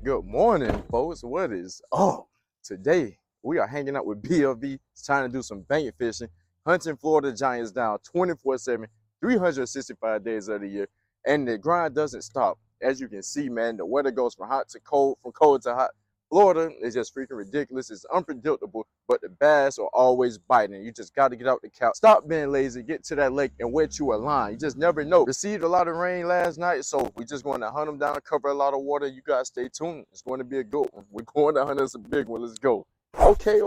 Good morning, folks. What is up? Today, we are hanging out with BLV, trying to do some bank fishing, hunting Florida Giants down 24/7, 365 days of the year, and the grind doesn't stop. As you can see, man, the weather goes from hot to cold, from cold to hot. Florida is just freaking ridiculous. It's unpredictable, but the bass are always biting. You just got to get out the couch. Stop being lazy, get to that lake and wet you a line. You just never know. Received a lot of rain last night, so we're just going to hunt them down, cover a lot of water. You guys stay tuned. It's going to be a good one. We're going to hunt us a big one. Let's go. Okay.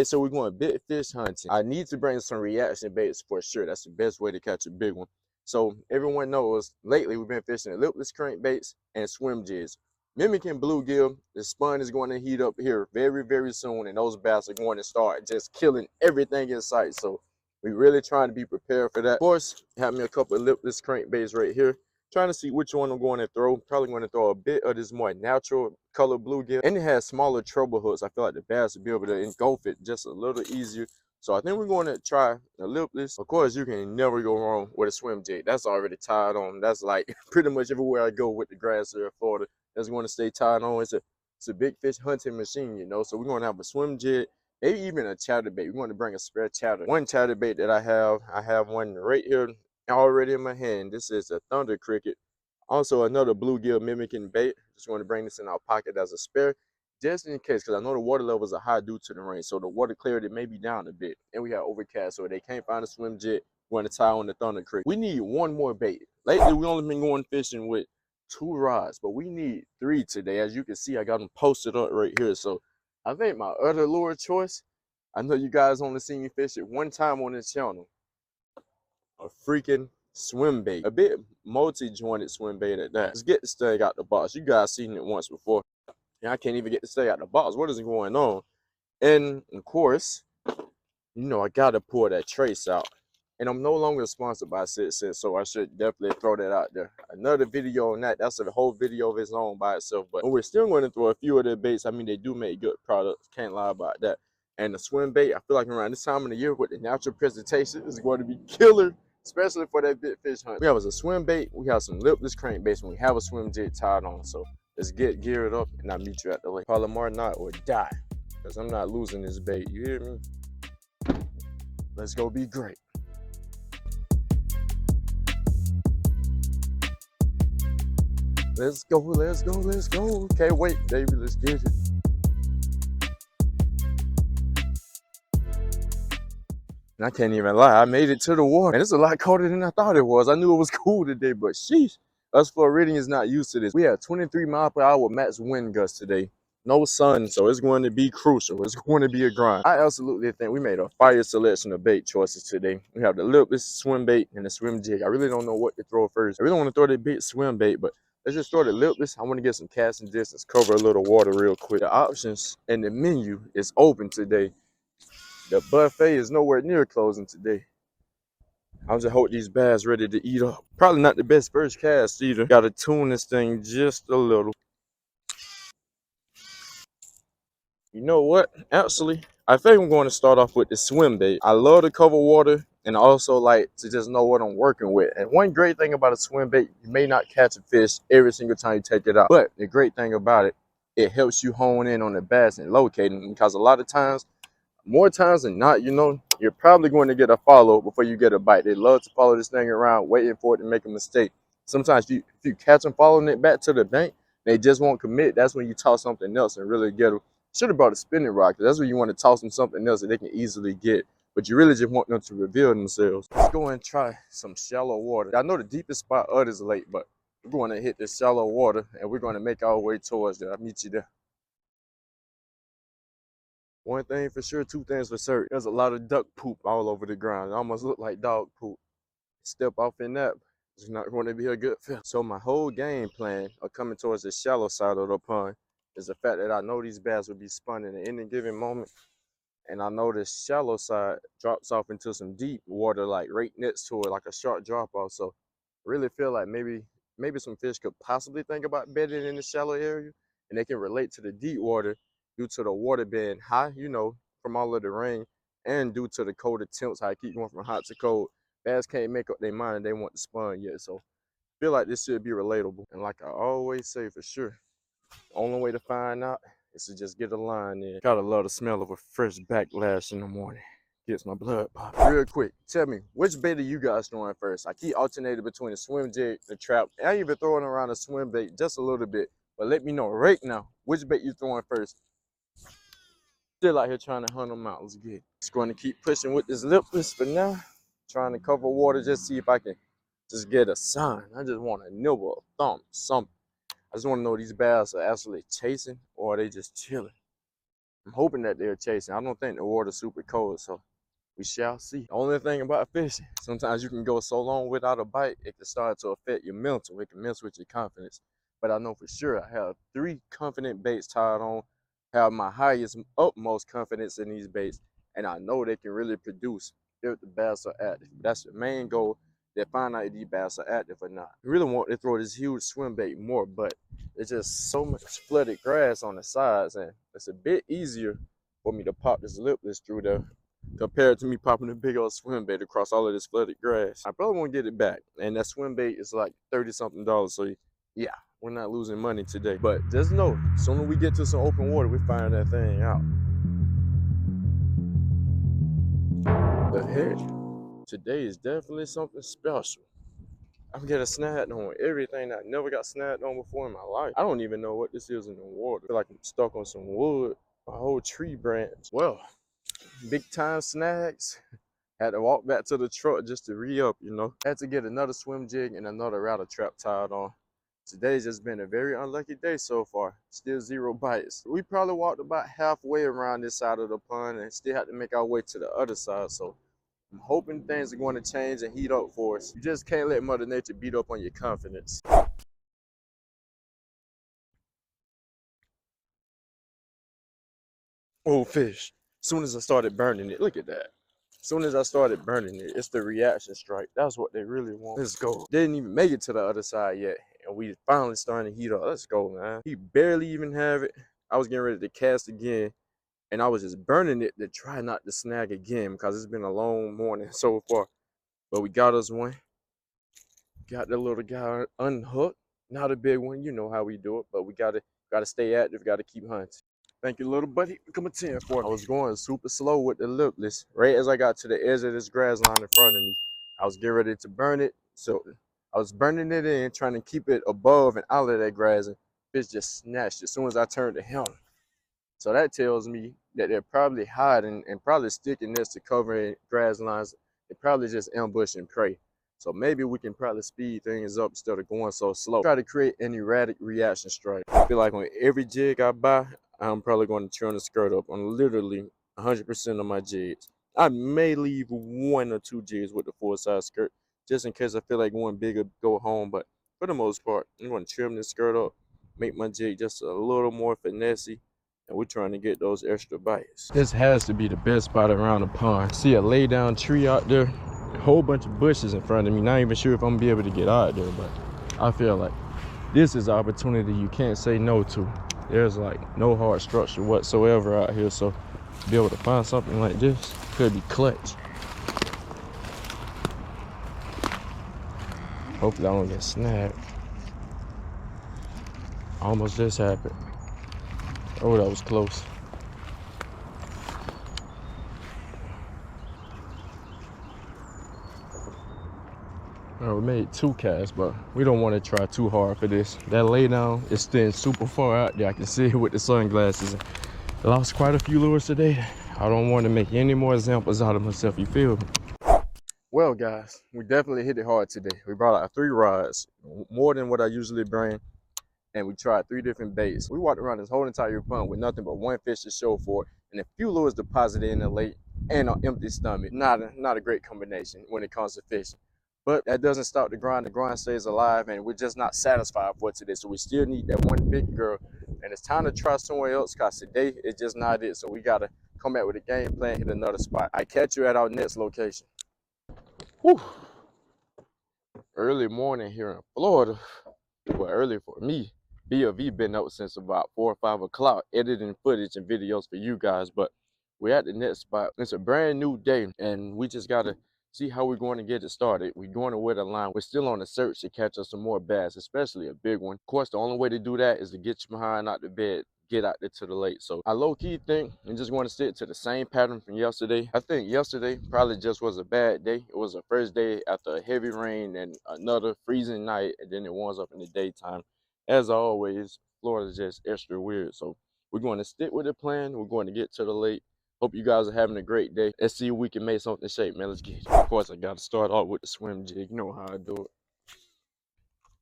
So we're going big fish hunting. I need to bring some reaction baits for sure. That's the best way to catch a big one. So everyone knows lately we've been fishing lipless crankbaits and swim jigs. Mimicking bluegill, the spun is going to heat up here very soon, and those bass are going to start just killing everything in sight. So we're really trying to be prepared for that. Of course, have me a couple of lipless crankbaits right here. Trying to see which one I'm going to throw. Probably going to throw a bit of this more natural color bluegill. And it has smaller treble hooks. I feel like the bass will be able to engulf it just a little easier. So I think we're going to try the lipless. Of course, you can never go wrong with a swim jig. That's already tied on. That's like pretty much everywhere I go with the grass here in Florida. That's going to stay tied on. It's a big fish hunting machine, you know. So we're going to have a swim jig, maybe even a chatterbait. We're going to bring a spare chatter. One chatterbait that I have one right here already in my hand. This is a thunder cricket. Also another bluegill mimicking bait. Just going to bring this in our pocket as a spare, just in case, because I know the water levels are high due to the rain. So the water clarity may be down a bit. And we have overcast, so if they can't find a swim jig, we're going to tie on the thunder cricket. We need one more bait. Lately, we only been going fishing with 2 rods, but we need 3 today. As you can see, I got them posted up right here. So I think my other lure choice, I know you guys only seen me fish it one time on this channel, a freaking swim bait, a bit multi-jointed swim bait at that. Let's get this thing out the box. You guys seen it once before, and I can't even get this thing out the box. What is going on? And of course, you know I gotta pull that trace out. And I'm no longer sponsored by Sit, so I should definitely throw that out there. Another video on that, that's a whole video of its own by itself. But we're still going to throw a few of their baits. I mean, they do make good products, can't lie about that. And the swim bait, I feel like around this time of the year with the natural presentation is going to be killer, especially for that big fish hunt. We have a swim bait, we have some lipless crankbaits, and we have a swim jig tied on. So let's get geared up, and I'll meet you at the lake. Palomar knot or die, because I'm not losing this bait, you hear me? Let's go be great. Let's go. Can't wait, baby. Let's get it. And I can't even lie, I made it to the water. And it's a lot colder than I thought it was. I knew it was cool today, but sheesh. Us Floridians not used to this. We had 23 mile per hour max wind gusts today. No sun, so it's going to be crucial. It's going to be a grind. I absolutely think we made a fire selection of bait choices today. We have the lipless swim bait and the swim jig. I really don't know what to throw first. I really want to throw the big swim bait, but let's just throw the lipless. I want to get some casting distance, cover a little water real quick. The options and the menu is open today. The buffet is nowhere near closing today. I just hope these bass ready to eat up. Probably not the best first cast either. Got to tune this thing just a little. You know what? Actually, I think I'm going to start off with the swim bait. I love to cover water and also like to just know what I'm working with. And one great thing about a swim bait, you may not catch a fish every single time you take it out. But the great thing about it, it helps you hone in on the bass and locate them, because a lot of times, more times than not, you know, you're probably going to get a follow before you get a bite. They love to follow this thing around, waiting for it to make a mistake. Sometimes if you catch them following it back to the bank, they just won't commit. That's when you toss something else and really get them. Should have brought a spinning rod, because that's when you want to toss them something else that they can easily get. But you really just want them to reveal themselves. Let's go and try some shallow water. I know the deepest spot of this lake, but we're going to hit this shallow water and we're going to make our way towards there. I'll meet you there. One thing for sure, 2 things for certain. There's a lot of duck poop all over the ground. It almost look like dog poop. Step off in that, it's not going to be a good fit. So my whole game plan of coming towards the shallow side of the pond is the fact that I know these bass will be spawning at any given moment. And I know the shallow side drops off into some deep water, like right next to it, like a sharp drop off. So I really feel like maybe some fish could possibly think about bedding in the shallow area, and they can relate to the deep water due to the water being high, you know, from all of the rain, and due to the colder temps, how it keep going from hot to cold. Bass can't make up their mind and they want to spawn yet. So I feel like this should be relatable. And like I always say, for sure, Only way to find out is to just get a line in. Gotta love the smell of a fresh backlash in the morning. Gets my blood popping. Real quick, tell me, which bait are you guys throwing first? I keep alternating between the swim jig, the trap. I even throwing around a swim bait just a little bit. But let me know right now, which bait you throwing first? Still out here trying to hunt them out. Let's get it. Just going to keep pushing with this lipless for now. Trying to cover water, just see if I can just get a sign. I just want a nibble, a thump, something. I just want to know these bass are actually chasing or are they just chilling. I'm hoping that they're chasing. I don't think the water's super cold, so we shall see. The only thing about fishing, sometimes you can go so long without a bite, it can start to affect your mental. It can mess with your confidence. But I know for sure I have 3 confident baits tied on, have my highest, utmost confidence in these baits, and I know they can really produce if the bass are active. That's the main goal, to find out if these bass are active or not. I really want to throw this huge swim bait more, but it's just so much flooded grass on the sides, and it's a bit easier for me to pop this lipless through there compared to me popping a big old swim bait across all of this flooded grass. I probably won't get it back, and that swim bait is like $30-something, so yeah, we're not losing money today. But just know, as soon as we get to some open water, we find that thing out. The heck, today is definitely something special. I'm getting snagged on everything I never got snagged on before in my life. I don't even know what this is in the water. I feel like I'm stuck on some wood, a whole tree branch. Well, big time snags. Had to walk back to the truck just to re-up, you know. Had to get another swim jig and another rattle trap tied on. Today's just been a very unlucky day so far. Still 0 bites. We probably walked about halfway around this side of the pond and still had to make our way to the other side. So I'm hoping things are going to change and heat up for us. You just can't let Mother Nature beat up on your confidence. Oh, fish. Soon as I started burning it, look at that. Soon as I started burning it, it's the reaction strike. That's what they really want. Let's go. Didn't even make it to the other side yet, and we finally starting to heat up. Let's go, man. He barely even have it. I was getting ready to cast again, and I was just burning it to try not to snag again because it's been a long morning so far. But we got us one. Got the little guy unhooked. Not a big one, you know how we do it, but we gotta stay active, gotta keep hunting. Thank you, little buddy. Come a 10 for me. I was going super slow with the lipless. Right as I got to the edge of this grass line in front of me, I was getting ready to burn it. So I was burning it in, trying to keep it above and out of that grass, and fish just snatched as soon as I turned to him. So that tells me that they're probably hiding and probably sticking this to covering grass lines. They're probably just ambushing prey. So maybe we can probably speed things up instead of going so slow. Try to create an erratic reaction strike. I feel like on every jig I buy, I'm probably going to turn the skirt up on literally 100% of my jigs. I may leave 1 or 2 jigs with the full size skirt just in case I feel like going bigger, go home. But for the most part, I'm going to trim this skirt up, make my jig just a little more finessey, and we're trying to get those extra bites. This has to be the best spot around the pond. See a lay down tree out there, a whole bunch of bushes in front of me. Not even sure if I'm gonna be able to get out there, but I feel like this is an opportunity you can't say no to. There's like no hard structure whatsoever out here, so to be able to find something like this could be clutch. Hopefully I don't get snagged. Almost just happened. Oh, that was close. We made 2 casts, but we don't want to try too hard for this. That lay down is staying super far out there. I can see it with the sunglasses. I lost quite a few lures today. I don't want to make any more examples out of myself, you feel me? Well, guys, we definitely hit it hard today. We brought out 3 rods, more than what I usually bring, and we tried 3 different baits. We walked around this whole entire pond with nothing but 1 fish to show for it, and a few lures deposited in the lake and an empty stomach. Not a great combination when it comes to fishing. But that doesn't stop the grind. The grind stays alive, and we're just not satisfied for today. So we still need that 1 big girl, and it's time to try somewhere else because today it's just not it. So we got to come back with a game plan, hit another spot. I catch you at our next location. Whew. Early morning here in Florida. Well, early for me. B.O.V. been up since about 4 or 5 o'clock editing footage and videos for you guys, but we're at the next spot. It's a brand new day, and we just got to see how we're going to get it started. We're going to wet a line. We're still on the search to catch us some more bass, especially a big one. Of course, the only way to do that is to get you behind out the bed, get out there to the lake. So I low-key think I'm just going to stick to the same pattern from yesterday. I think yesterday probably just was a bad day. It was a first day after a heavy rain and another freezing night, and then it warms up in the daytime. As always, Florida's just extra weird. So we're going to stick with the plan. We're going to get to the lake. Hope you guys are having a great day. Let's see if we can make something shape, man. Let's get it. Of course, I got to start off with the swim jig. You know how I do it.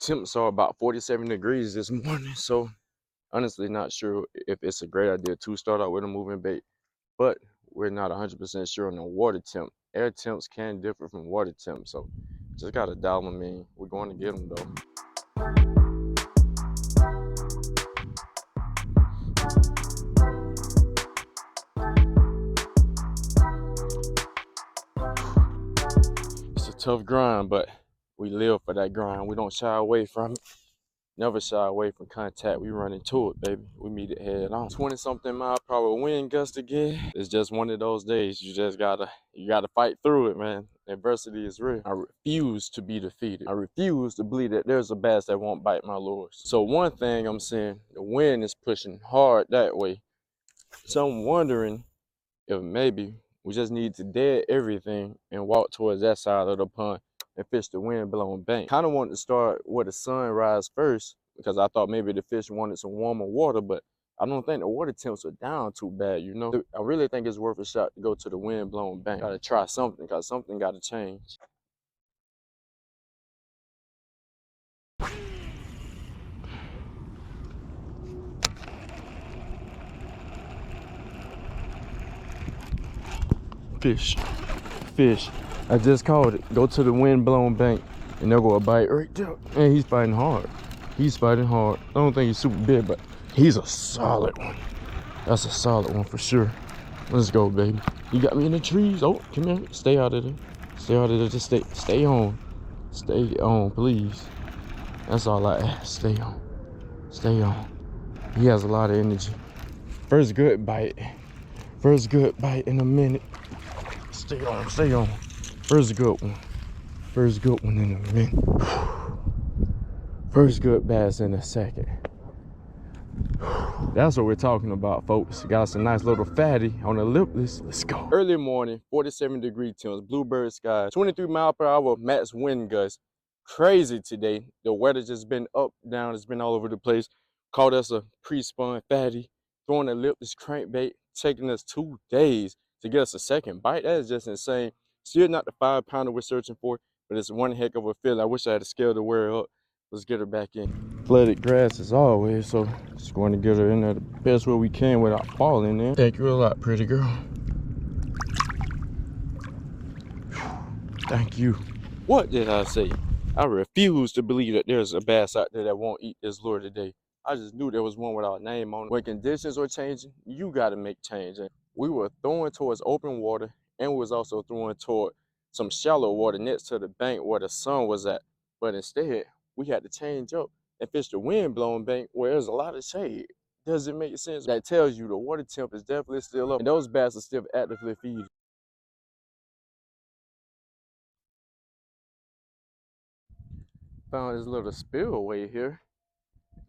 Temps are about 47 degrees this morning, so honestly not sure if it's a great idea to start out with a moving bait, but we're not 100% sure on the water temp. Air temps can differ from water temps, so just got to dial them in. We're going to get them, though. Tough grind, but we live for that grind. We don't shy away from it. Never shy away from contact. We run into it, baby. We meet it head on. 20-something mile per hour wind gust again. It's just one of those days. You just gotta fight through it, man. Adversity is real. I refuse to be defeated. I refuse to believe that there's a bass that won't bite my lures. So one thing I'm saying, the wind is pushing hard that way. So I'm wondering if maybe we just need to dead everything and walk towards that side of the pond and fish the wind-blown bank. Kind of wanted to start where the sun rise first because I thought maybe the fish wanted some warmer water, but I don't think the water temps are down too bad, you know? I really think it's worth a shot to go to the wind-blown bank. Gotta try something because something gotta change. Fish. I just called it. Go to the wind-blown bank and they'll go a bite right there. And he's fighting hard. I don't think he's super big, but he's a solid one. That's a solid one for sure. Let's go, baby. You got me in the trees. Oh, come here. Stay out of there. Stay out of there. Just stay on. Stay on, please. That's all I ask. Stay on. Stay on. He has a lot of energy. First good bite in a minute. Stay on. First good one in a minute. First good bass in a second. That's what we're talking about, folks. Got some nice little fatty on the lipless. Let's go. Early morning, 47-degree temps, bluebird sky, 23 mile per hour max wind gusts. Crazy today. The weather just been up, down. It's been all over the place. Caught us a pre-spun fatty, throwing a lipless crankbait, taking us 2 days to get us a second bite. That is just insane. Still not the 5-pounder we're searching for, but it's one heck of a feeling. I wish I had a scale to wear her up. Let's get her back in. Flooded grass as always, so just going to get her in there the best way we can without falling in. Thank you a lot, pretty girl. Thank you. What did I say? I refuse to believe that there's a bass out there that won't eat this lure today. I just knew there was one with our name on it. When conditions are changing, you got to make change. And we were throwing towards open water, and we was also throwing toward some shallow water next to the bank where the sun was at. But instead, we had to change up and fish the wind-blown bank where there's a lot of shade. Does it make sense? That tells you the water temp is definitely still up, and those bass are still actively feeding. Found this little spillway here.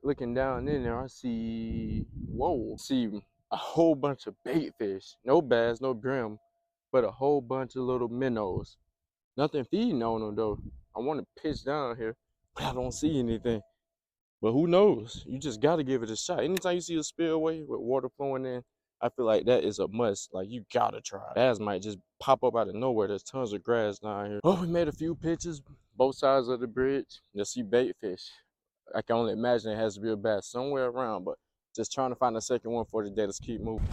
Looking down in there, I see, whoa, see a whole bunch of bait fish. No bass, no brim, but a whole bunch of little minnows. Nothing feeding on them though. I want to pitch down here, but I don't see anything. But who knows? You just got to give it a shot. Anytime you see a spillway with water flowing in, I feel like that is a must. Like, you got to try. Bass might just pop up out of nowhere. There's tons of grass down here. Oh, we made a few pitches, both sides of the bridge. You'll see bait fish. I can only imagine it has to be a bass somewhere around, but just trying to find a second one for the day. Let's keep moving.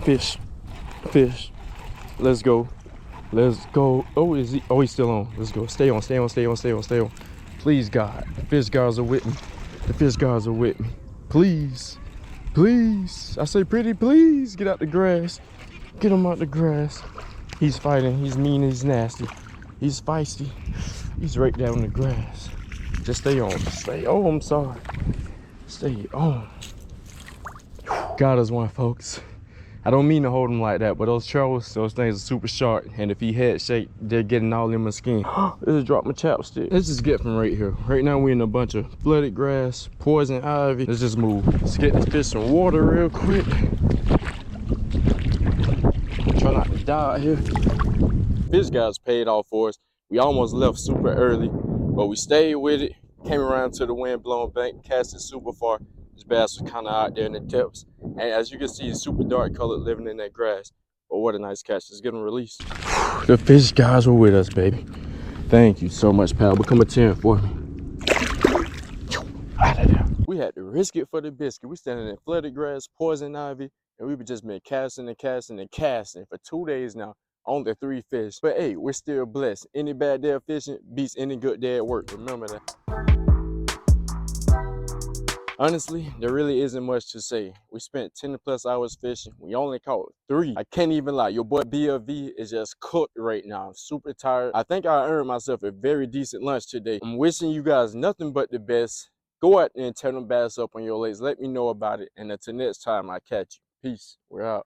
Fish. Let's go. Oh, is he? Oh, he's still on. Let's go. Stay on. Please, God. The fish guards are with me. Please. I say pretty, please. Get out the grass. Get him out the grass. He's fighting. He's mean. He's nasty. He's feisty. He's right down in the grass. Just stay on. Stay on. I'm sorry. Stay on. Got us one, folks. I don't mean to hold them like that, but those trolls, those things are super sharp. And if he head shake, they're getting all in my skin. Let's drop my chapstick. Let's just get from right here. Right now we're in a bunch of flooded grass, poison ivy. Let's just move. Let's get this fish some water real quick. Try not to die out here. Fish guys paid off for us. We almost left super early, but we stayed with it. Came around to the wind-blown bank, cast it super far. This bass was kind of out there in the depths. And as you can see, it's super dark colored living in that grass. But what a nice catch. Let's get him released. The fish guys were with us, baby. Thank you so much, pal. Become a 10 for me. Out of there. We had to risk it for the biscuit. We standing in flooded grass, poison ivy, and we've just been casting and casting and casting for 2 days now. Only 3 fish. But hey, we're still blessed. Any bad day of fishing beats any good day at work. Remember that. Honestly, there really isn't much to say. We spent 10+ hours fishing. We only caught 3. I can't even lie. Your boy BLV is just cooked right now. I'm super tired. I think I earned myself a very decent lunch today. I'm wishing you guys nothing but the best. Go out there and tear them bass up on your lakes. Let me know about it. And until next time, I catch you. Peace. We're out.